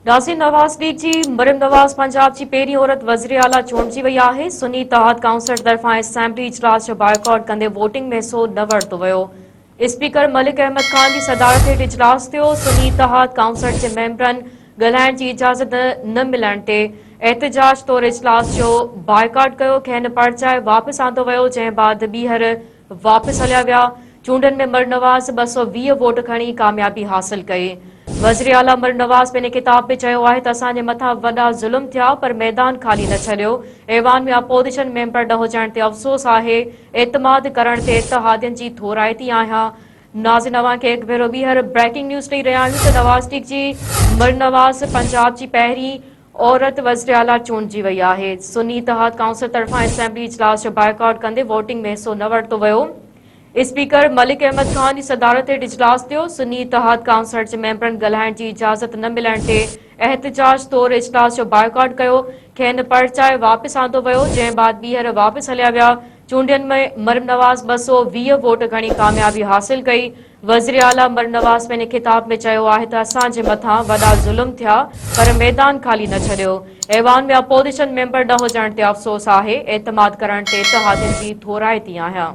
नाज़रीन, नवाज़ लीग जी मरियम नवाज़ पंजाब की पहिरीं औरत वज़ीर आला चूंडजी वई आहे। सुन्नी इत्तेहाद काउंसिल तरफ़ां असेंबली इजलास जो बाइकॉट कंदे वोटिंग में हिसो न वरितो वियो। स्पीकर मलिक अहमद खान की सदारत हेठि इजलास थियो। सुन्नी इत्तेहाद काउंसिल के मेंबरनि ॻाल्हाइण जी इजाज़त न मिलण ते एहतजाज तौर इजलास जो बाइकॉट कयो। खेनि परचाए वापसि आंदो वियो, जंहिं बाद ॿीहर वापसि हलिया विया। चूंडनि में मरियम नवाज़ 220 वोट खणी कामयाबी हासिल कई। वज़ीर आला मरियम नवाज़ पंहिंजे किताब में चयो आहे त असांजे मथां वॾा ज़ुल्म थिया पर मैदान ख़ाली न छॾियो। ऐवान में अपोज़िशन मेंबर न हुजण ते अफ़सोस आहे। एतमाद करण ते इत्तेहादियुनि जी थोराइती आहियां। नाज़रीन, अव्हांखे हिकु भेरो ॿीहर ब्रेकिंग न्यूज़ ॾेई रहिया आहियूं त नवाज़ लीग जी मरियम नवाज़ पंजाब जी पहिरीं औरत वज़ीर आला चूंडजी वई आहे। सुन्नी इत्तेहाद काउंसिल तरफ़ां असेंबली इजलास जो बाइकॉट कंदे वोटिंग में हिसो न वरितो वियो। स्पीकर मलिक अहमद खान की सदारत हेठि इजलास थियो। सुन्नी इत्तेहाद काउंसिल जे मेंबरनि ॻाल्हाइण जी इजाज़त न मिलण ते एहतजाज तौर इजलास जो बाइकॉट कयो। खेनि परचाए वापसि आंदो वियो, जंहिं बाद ॿीहर वापसि हलिया विया। चूंडनि में मरियम नवाज़ 220 वोट खणी कामयाबी हासिल कई। वज़ीर आला मरियम नवाज़ पंहिंजे खिताब में चयो आहे त असांजे मथां वॾा ज़ुल्म थिया पर मैदान ख़ाली न छॾियो। ऐवान में अपोज़िशन मेंबर न हुजण ते अफ़सोस आहे। एतमाद करण ते इत्तेहादियुनि जी थोराइती आहियां।